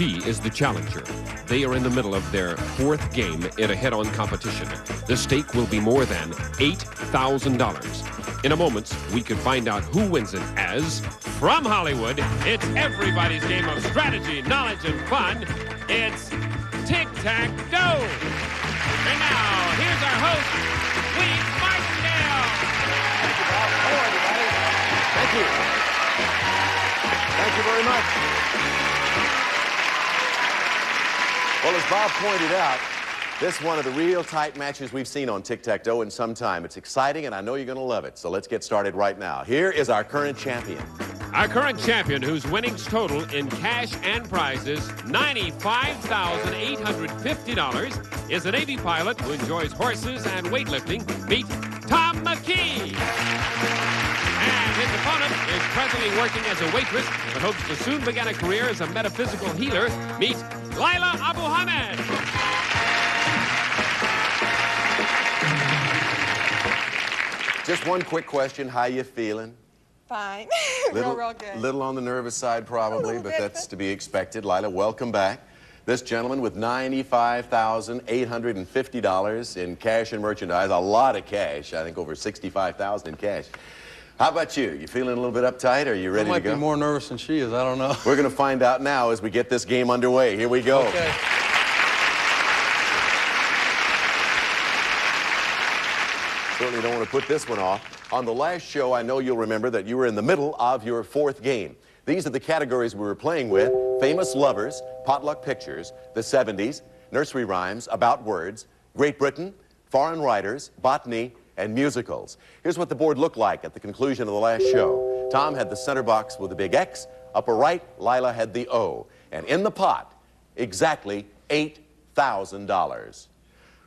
McKee is the challenger. They are in the middle of their fourth game in a head-on competition. The stake will be more than $8,000. In a moment, we could find out who wins it as, from Hollywood, it's everybody's game of strategy, knowledge, and fun. It's Tic Tac Dough. And now, here's our host, Lee Martindale. Thank you, Bob. Hello, everybody. Thank you. Thank you very much. Well, as Bob pointed out, this is one of the real tight matches we've seen on Tic Tac Dough in some time. It's exciting, and I know you're going to love it. So let's get started right now. Here is our current champion. Our current champion, whose winnings total in cash and prizes $95,850, is a Navy pilot who enjoys horses and weightlifting. Meet Thom McKee. And his opponent is presently working as a waitress, but hopes to soon begin a career as a metaphysical healer. Meet Laila Abu Hamed. Just one quick question. How you feeling? Fine. Real good. Little on the nervous side, probably, but that's to be expected. Laila, welcome back. This gentleman with $95,850 in cash and merchandise, a lot of cash. I think over $65,000 in cash. How about you? You feeling a little bit uptight? Are you ready to go? I might be more nervous than she is. I don't know. We're going to find out now as we get this game underway. Here we go. Okay. Certainly don't want to put this one off. On the last show, I know you'll remember that you were in the middle of your fourth game. These are the categories we were playing with: famous lovers, potluck pictures, the 70s, nursery rhymes, about words, Great Britain, foreign writers, botany, and musicals. Here's what the board looked like at the conclusion of the last show. Tom had the center box with the big X. Upper right, Laila had the O. And in the pot, exactly $8,000.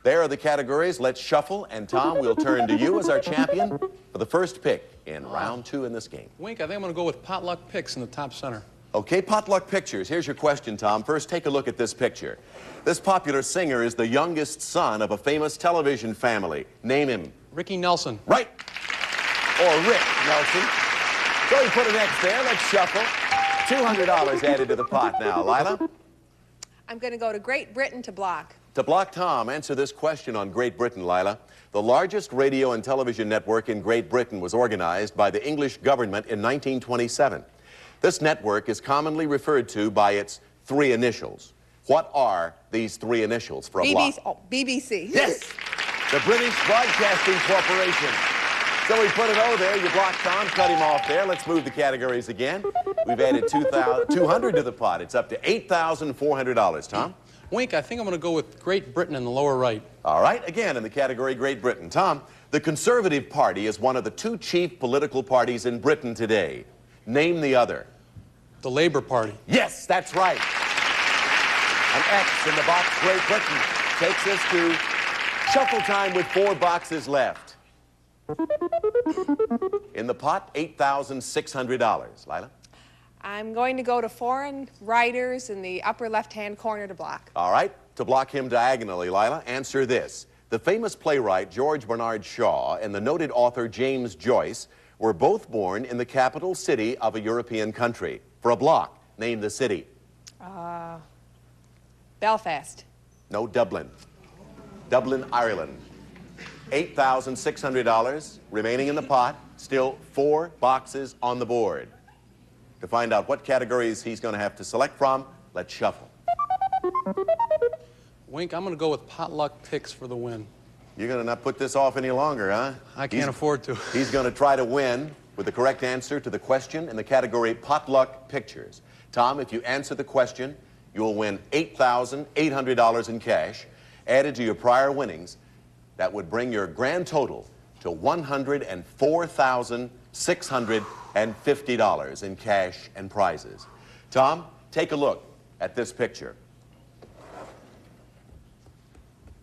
There are the categories. Let's shuffle, and Tom, we'll turn to you as our champion for the first pick in round 2 in this game. Wink, I think I'm going to go with potluck picks in the top center. Okay, potluck pictures. Here's your question, Tom. First, take a look at this picture. This popular singer is the youngest son of a famous television family. Name him. Ricky Nelson. Right. Or Rick Nelson. So we put an X there. Let's shuffle. $200 added to the pot now. Laila? I'm going to go to Great Britain to block. To block Tom, answer this question on Great Britain, Laila. The largest radio and television network in Great Britain was organized by the English government in 1927. This network is commonly referred to by its 3 initials. What are these 3 initials for a block? BBC. Yes! The British Broadcasting Corporation. So we put an O there. You blocked Tom, cut him off there. Let's move the categories again. We've added $200 to the pot. It's up to $8,400. Tom? Wink, I think I'm going to go with Great Britain in the lower right. All right, again in the category Great Britain. Tom, the Conservative Party is one of the 2 chief political parties in Britain today. Name the other. The Labour Party. Yes, that's right. An X in the box Great Britain takes us to shuffle time with 4 boxes left. In the pot, $8,600. Laila? I'm going to go to foreign writers in the upper left-hand corner to block. All right, to block him diagonally, Laila, answer this. The famous playwright George Bernard Shaw and the noted author James Joyce were both born in the capital city of a European country. For a block, name the city. Belfast. No, Dublin. Dublin, Ireland. $8,600 remaining in the pot. Still 4 boxes on the board. To find out what categories he's going to have to select from, let's shuffle. Wink, I'm going to go with potluck picks for the win. You're going to not put this off any longer, huh? I can't afford to. He's going to try to win with the correct answer to the question in the category potluck pictures. Tom, if you answer the question, you'll win $8,800 in cash. Added to your prior winnings, that would bring your grand total to $104,650 in cash and prizes. Tom, take a look at this picture.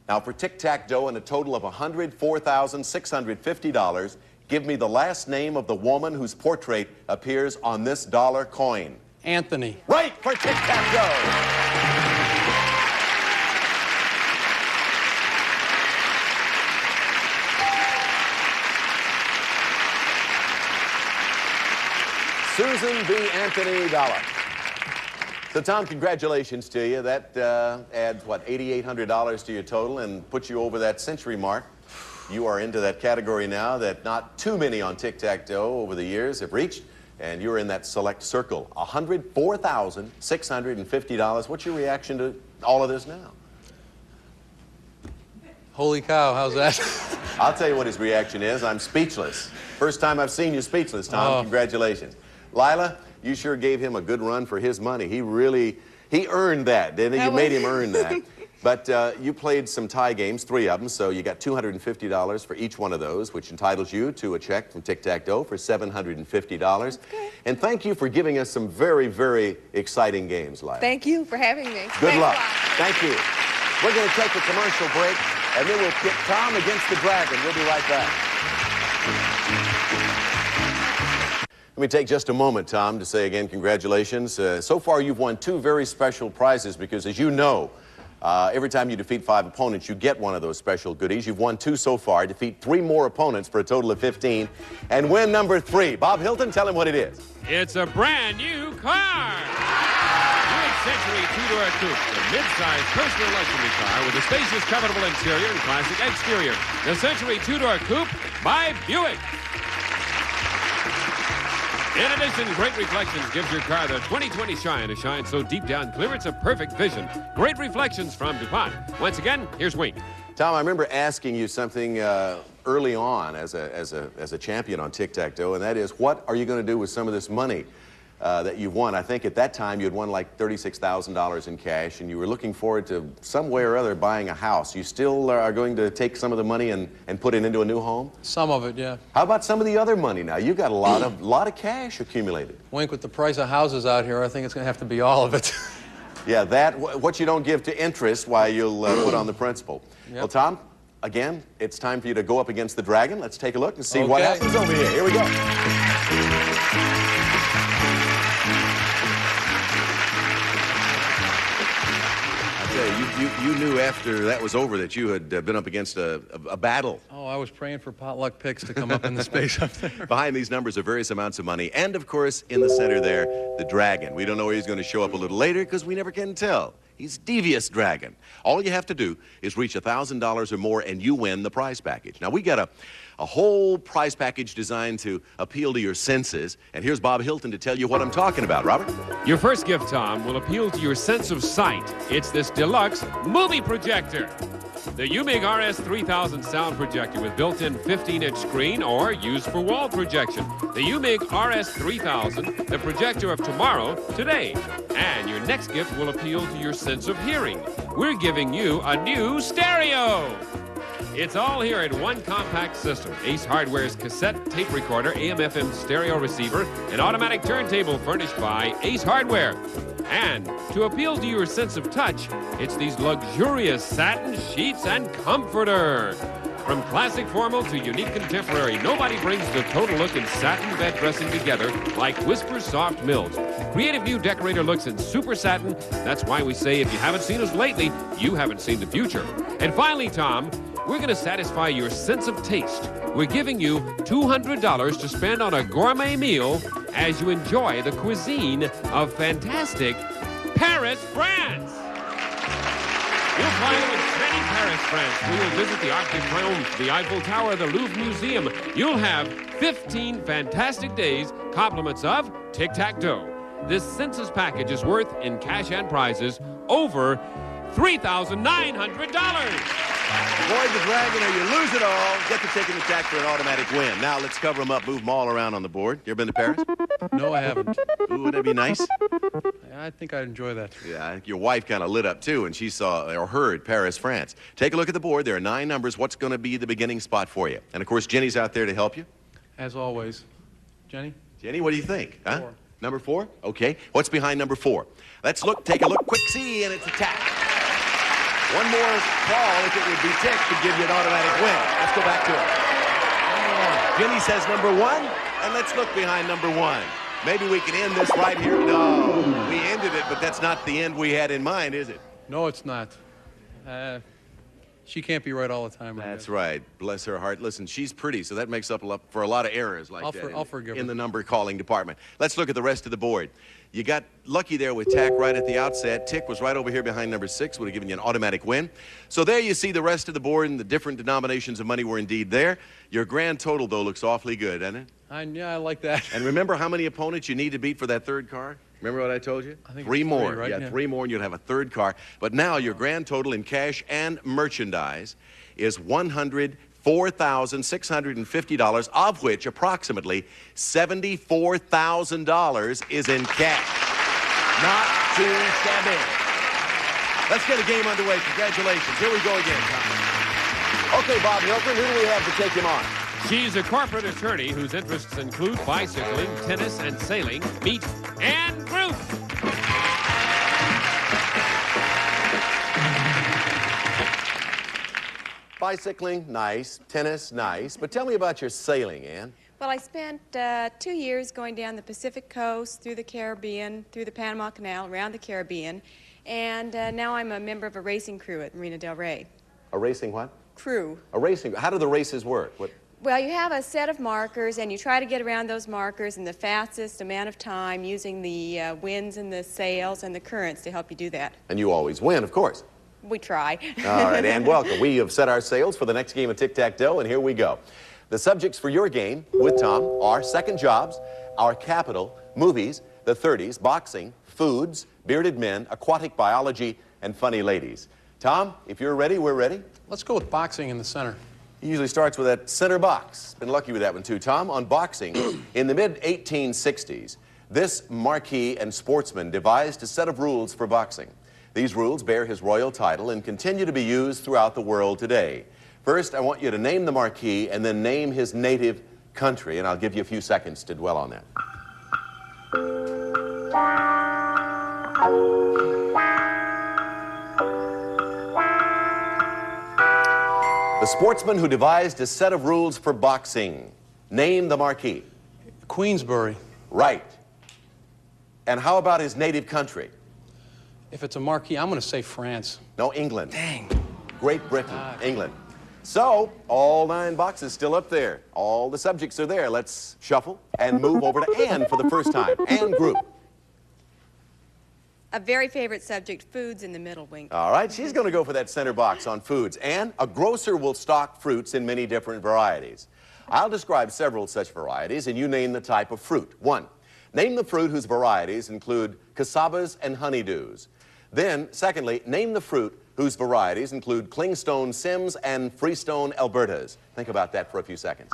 Now, for Tic Tac Dough and a total of $104,650, give me the last name of the woman whose portrait appears on this dollar coin. Anthony. Right for Tic Tac Dough. Susan B. Anthony Dollar. So, Tom, congratulations to you. That adds, what, $8,800 to your total and puts you over that century mark. You are into that category now that not too many on Tic Tac Dough over the years have reached, and you're in that select circle. $104,650. What's your reaction to all of this now? Holy cow, how's that? I'll tell you what his reaction is. I'm speechless. First time I've seen you speechless, Tom. Oh. Congratulations. Lila, you sure gave him a good run for his money. He earned that, didn't he? You made him earn that. But you played some tie games, 3 of them, so you got $250 for each one of those, which entitles you to a check from Tic Tac Dough for $750. Okay. And thank you for giving us some very, very exciting games, Lila. Thank you for having me. Good luck. Thank you. We're going to take a commercial break, and then we'll pit Thom against the Dragon. We'll be right back. Let me take just a moment, Thom, to say again congratulations. So far, you've won 2 very special prizes because, as you know, every time you defeat 5 opponents, you get one of those special goodies. You've won 2 so far. Defeat 3 more opponents for a total of 15, and win number 3. Bob Hilton, tell him what it is. It's a brand new car. Century 2-door coupe, a mid-size personal luxury car with a spacious, comfortable interior and classic exterior. The Century 2-door coupe by Buick. In addition, Great Reflections gives your car the 20/20 shine, a shine so deep down clear it's a perfect vision. Great Reflections from DuPont. Once again, here's Wayne. Tom, I remember asking you something early on as a champion on Tic Tac Dough, and that is, what are you going to do with some of this money that you've won? I think at that time you had won like $36,000 in cash, and you were looking forward to some way or other buying a house. You still are going to take some of the money and put it into a new home? Some of it, yeah. How about some of the other money now? You've got a lot of cash accumulated. Wink, with the price of houses out here, I think it's going to have to be all of it. Yeah, what you don't give to interest, why you'll put on the principal. Yep. Well, Tom, again, it's time for you to go up against the Dragon. Let's take a look and see what happens over here. Here we go. You knew after that was over that you had been up against a battle. Oh, I was praying for potluck picks to come up in the space up there. Behind these numbers are various amounts of money. And, of course, in the center there, the Dragon. We don't know where he's going to show up a little later because we never can tell. He's Devious Dragon. All you have to do is reach $1,000 or more and you win the prize package. Now, we got a whole prize package designed to appeal to your senses. And here's Bob Hilton to tell you what I'm talking about. Robert? Your first gift, Tom, will appeal to your sense of sight. It's this deluxe movie projector. The UMIG RS3000 sound projector with built-in 15-inch screen or used for wall projection. The UMIG RS3000, the projector of tomorrow, today. And your next gift will appeal to your sense of hearing. We're giving you a new stereo. It's all here in one compact system. Ace Hardware's cassette tape recorder, AM/FM stereo receiver, and automatic turntable furnished by Ace Hardware. And to appeal to your sense of touch, it's these luxurious satin sheets and comforter. From classic formal to unique contemporary, nobody brings the total look in satin bed dressing together like Whisper Soft Mills. Creative new decorator looks in super satin. That's why we say if you haven't seen us lately, you haven't seen the future. And finally, Tom, we're going to satisfy your sense of taste. We're giving you $200 to spend on a gourmet meal as you enjoy the cuisine of fantastic Paris, France. You'll fly to enchanting Paris, France, where you'll visit the Arc de Triomphe, the Eiffel Tower, the Louvre Museum. You'll have 15 fantastic days, compliments of Tic Tac Dough. This census package is worth, in cash and prizes, over $3,900. Avoid the Dragon or you lose it all. Get the ticket and tack for an automatic win. Now let's cover them up, move them all around on the board. You ever been to Paris? No, I haven't. Ooh, would that be nice? I think I'd enjoy that. Yeah, I think your wife kind of lit up too when she saw or heard Paris, France. Take a look at the board. There are 9 numbers. What's going to be the beginning spot for you? And of course, Jenny's out there to help you. As always. Jenny? Jenny, what do you think? Huh? 4. Number 4? Okay. What's behind number 4? Let's look. Take a look. Quick see, and it's attack. One more call, if it would be Tic, could give you an automatic win. Let's go back to it. Jenny says number 1, and let's look behind number 1. Maybe we can end this right here. No, we ended it, but that's not the end we had in mind, is it? No, it's not. She can't be right all the time. That's right. Bless her heart. Listen, she's pretty, so that makes up for a lot of errors like that I'll forgive in her. the number calling department. Let's look at the rest of the board. You got lucky there with Tac right at the outset. Tic was right over here behind number 6, would have given you an automatic win. So there you see the rest of the board, and the different denominations of money were indeed there. Your grand total, though, looks awfully good, doesn't it? Yeah, I like that. And remember how many opponents you need to beat for that third car? Remember what I told you? I think three it's more. right? Yeah, 3 more, and you'll have a third car. But now your grand total in cash and merchandise is $104,650, of which approximately $74,000 is in cash. Not too shabby. Let's get a game underway. Congratulations. Here we go again, Tom. Okay, Bob Hilton, who do we have to take him on? She's a corporate attorney whose interests include bicycling, tennis, and sailing. Meet Ann Group. Bicycling, nice. Tennis, nice. But tell me about your sailing, Ann. Well, I spent 2 years going down the Pacific coast, through the Caribbean, through the Panama Canal, around the Caribbean, and now I'm a member of a racing crew at Marina del Rey. A racing what? Crew. A racing. How do the races work? What? Well, you have a set of markers, and you try to get around those markers in the fastest amount of time using the winds and the sails and the currents to help you do that. And you always win, of course. We try. All right, Ann, welcome. We have set our sails for the next game of Tic Tac Dough, and here we go. The subjects for your game with Tom are second jobs, our capital, movies, the 30s, boxing, foods, bearded men, aquatic biology, and funny ladies. Tom, if you're ready, we're ready. Let's go with boxing in the center. He usually starts with that center box. Been lucky with that one, too. Tom, on boxing, in the mid-1860s, this marquis and sportsman devised a set of rules for boxing. These rules bear his royal title and continue to be used throughout the world today. First, I want you to name the marquis and then name his native country, and I'll give you a few seconds to dwell on that. The sportsman who devised a set of rules for boxing. Name the marquis. Queensbury. Right. And how about his native country? If it's a marquee, I'm going to say France. No, England. Dang. Great Britain, England. So, all 9 boxes still up there. All the subjects are there. Let's shuffle and move over to Ann for the first time. Ann Group. A very favorite subject, foods in the middle, Wink. All right, she's going to go for that center box on foods. Ann, a grocer will stock fruits in many different varieties. I'll describe several such varieties, and you name the type of fruit. 1, name the fruit whose varieties include casabas and honeydews. Then, secondly, name the fruit whose varieties include clingstone Sims and freestone Albertas. Think about that for a few seconds.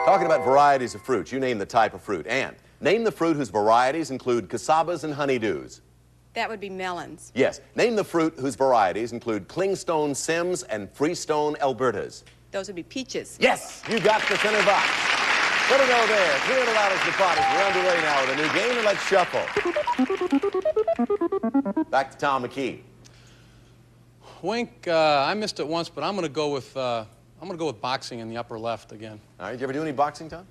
Talking about varieties of fruits, you name the type of fruit. And name the fruit whose varieties include casabas and honeydews. That would be melons. Yes. Name the fruit whose varieties include clingstone Sims and freestone Albertas. Those would be peaches. Yes, you got the center box. Put it over there. $300 in the pot as we're underway now with a new game, and let's shuffle. Back to Thom McKee. Wink, I missed it once, but I'm going to go with boxing in the upper left again. All right, did you ever do any boxing, Tom?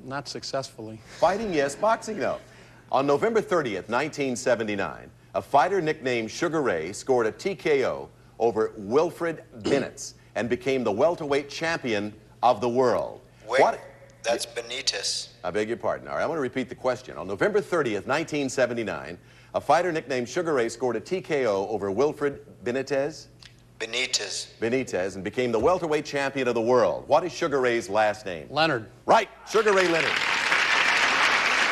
Not successfully. Fighting, yes. Boxing, no. On November 30th, 1979, a fighter nicknamed Sugar Ray scored a TKO over Wilfred Benitez and became the welterweight champion of the world. Wait, that's Benitez. I beg your pardon. All right, I'm going to repeat the question. On November 30th, 1979, a fighter nicknamed Sugar Ray scored a TKO over Wilfred Benitez and became the welterweight champion of the world. What is Sugar Ray's last name? Leonard. Right, Sugar Ray Leonard.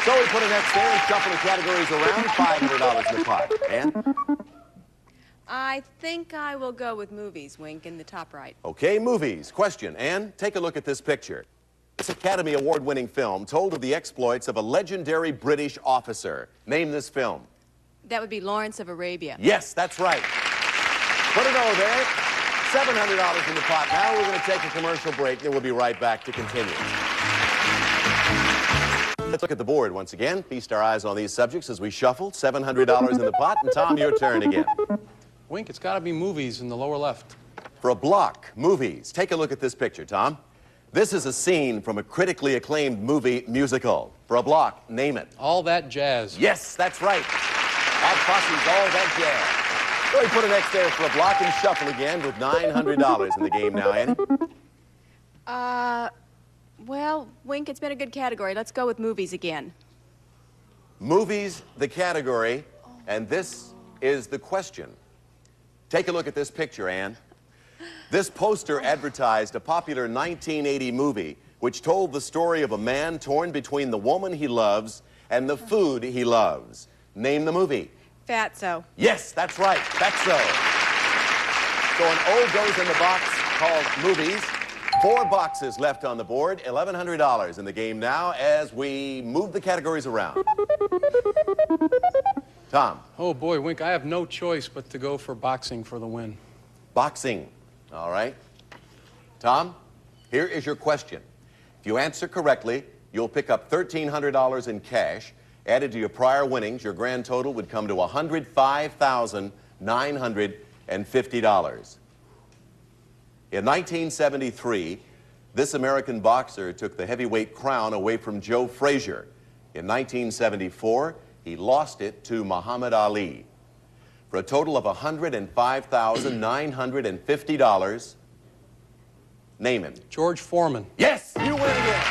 So we put an X there and shuffle the categories around. $500 in the pot. And? I think I will go with movies, Wink, in the top right. Okay, movies. Question. Ann, take a look at this picture. This Academy Award-winning film told of the exploits of a legendary British officer. Name this film. That would be Lawrence of Arabia. Yes, that's right. Put it over there. $700 in the pot. Now we're going to take a commercial break, then we'll be right back to continue. Let's look at the board once again. Feast our eyes on these subjects as we shuffle. $700 in the pot. And Tom, your turn again. Wink, it's got to be movies in the lower left. For a block, movies. Take a look at this picture, Tom. This is a scene from a critically acclaimed movie musical. for a block. Name it. All That Jazz. Yes, that's right. Bob Fosse's All That Jazz. So he put an X there for a block and shuffle again with $900 in the game now, Annie. Well, Wink, it's been a good category. Let's go with movies again. Movies, the category, and this is the question. Take a look at this picture, Ann. This poster advertised a popular 1980 movie which told the story of a man torn between the woman he loves and the food he loves. Name the movie. Fatso. Yes, that's right. Fatso. So an O goes in the box called movies. 4 boxes left on the board, $1,100 in the game now as we move the categories around. Tom. Oh, boy, Wink, I have no choice but to go for boxing for the win. Boxing. All right. Tom, here is your question. If you answer correctly, you'll pick up $1,300 in cash. Added to your prior winnings, your grand total would come to $105,950. In 1973, this American boxer took the heavyweight crown away from Joe Frazier. In 1974, he lost it to Muhammad Ali. For a total of $105,950, name him. George Foreman. Yes, you win again.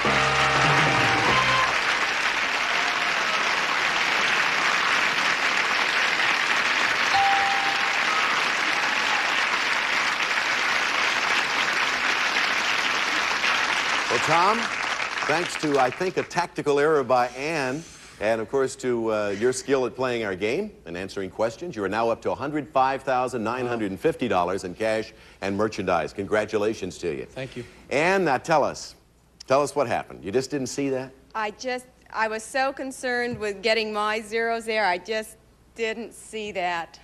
Well, Tom, thanks to, I think, a tactical error by Ann, and, of course, to your skill at playing our game and answering questions, you are now up to $105,950 in cash and merchandise. Congratulations to you. Thank you. Ann, now tell us what happened. You just didn't see that? I was so concerned with getting my zeros there, I just didn't see that.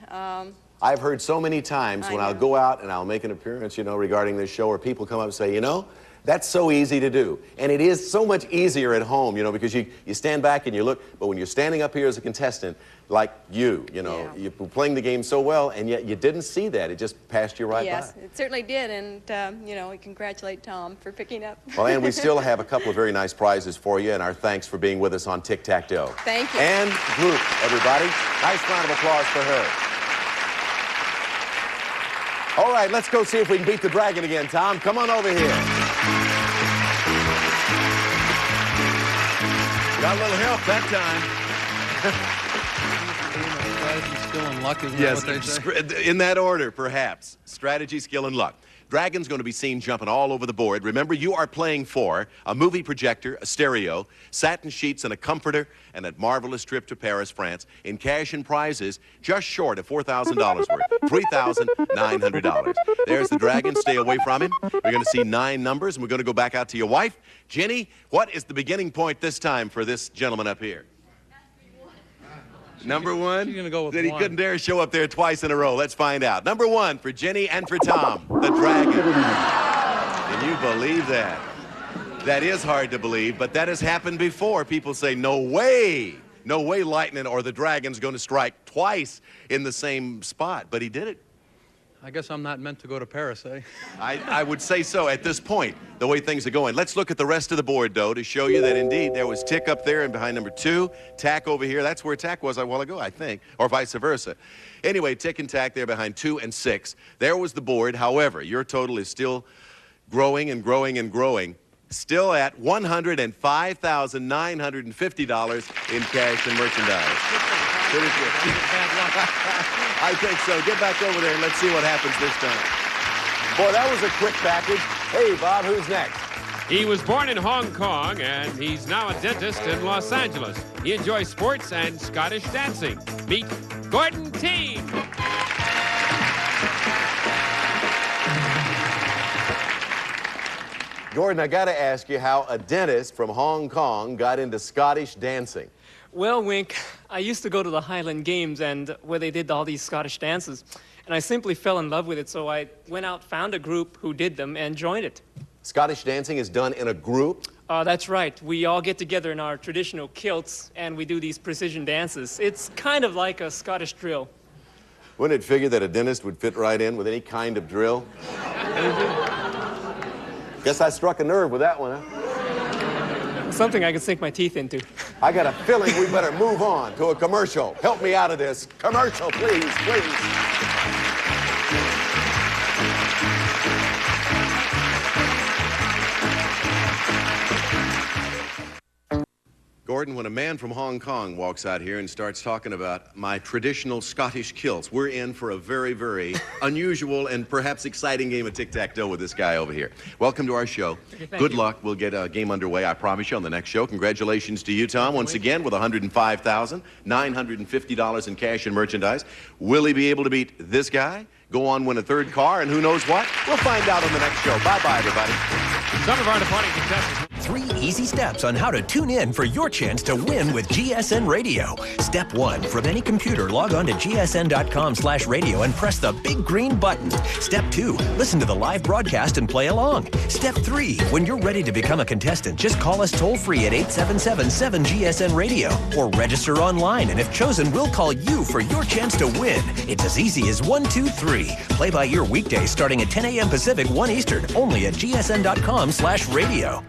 I've heard so many times when I'll go out and I'll make an appearance, you know, regarding this show, where people come up and say, you know, that's so easy to do. And it is so much easier at home, you know, because you stand back and you look, but when you're standing up here as a contestant, like you know, you're playing the game so well, and yet you didn't see that. It just passed you right by. Yes, it certainly did, and, you know, we congratulate Tom for picking up. Well, Ann, we still have a couple of very nice prizes for you, and our thanks for being with us on Tic Tac Dough. Thank you. Ann Group, everybody. Nice round of applause for her. All right, let's go see if we can beat the dragon again, Tom. Come on over here. Got a little help that time. Strategy, skill, and luck, isn't Yes, that what they say? in that order, perhaps. Strategy, skill, and luck. Dragon's going to be seen jumping all over the board. Remember, you are playing for a movie projector, a stereo, satin sheets, and a comforter, and a marvelous trip to Paris, France, in cash and prizes just short of $4,000 worth, $3,900. There's the Dragon. Stay away from him. We're going to see 9 numbers, and we're going to go back out to your wife. Jenny, what is the beginning point this time for this gentleman up here? Number 1? She's gonna go with That he 1. couldn't dare show up there twice in a row. Let's find out. Number 1 for Jenny and for Tom, the Dragon. Can you believe that? That is hard to believe, but that has happened before. People say, no way Lightning or the Dragon's going to strike twice in the same spot, but he did it. I guess I'm not meant to go to Paris, eh? I would say so at this point, the way things are going. Let's look at the rest of the board, though, to show you that, indeed, there was Tick up there and behind number 2, Tack over here. That's where Tack was a while ago, I think, or vice versa. Anyway, Tick and Tack there behind 2 and 6. There was the board. However, your total is still growing and growing and growing, still at $105,950 in cash and merchandise. Pretty good. Bad luck. I think so. Get back over there and let's see what happens this time. Boy, that was a quick package. Hey, Bob, who's next? He was born in Hong Kong, and he's now a dentist in Los Angeles. He enjoys sports and Scottish dancing. Meet Gordon Teague. Gordon, I got to ask you how a dentist from Hong Kong got into Scottish dancing. Well, Wink, I used to go to the Highland Games and where they did all these Scottish dances, and I simply fell in love with it, so I went out, found a group who did them, and joined it. Scottish dancing is done in a group? That's right. We all get together in our traditional kilts, and we do these precision dances. It's kind of like a Scottish drill. Wouldn't it figure that a dentist would fit right in with any kind of drill? Guess I struck a nerve with that one, huh? Something I could sink my teeth into. I got a feeling we better move on to a commercial. Help me out of this. Commercial, please, please. Gordon, when a man from Hong Kong walks out here and starts talking about my traditional Scottish kilts, we're in for a very, very unusual and perhaps exciting game of tic-tac-toe with this guy over here. Welcome to our show. Good luck. We'll get a game underway, I promise you, on the next show. Congratulations to you, Tom, once again with $105,950 in cash and merchandise. Will he be able to beat this guy? Go on, win a third car, and who knows what? We'll find out on the next show. Bye-bye, everybody. Some of our departing contestants. 3 easy steps on how to tune in for your chance to win with GSN Radio. Step 1, from any computer, log on to gsn.com/radio and press the big green button. Step 2, listen to the live broadcast and play along. Step 3, when you're ready to become a contestant, just call us toll-free at 877-7GSN-RADIO or register online, and if chosen, we'll call you for your chance to win. It's as easy as 1, 2, 3. Play by ear weekdays starting at 10 a.m. Pacific, 1 Eastern, only at gsn.com/radio.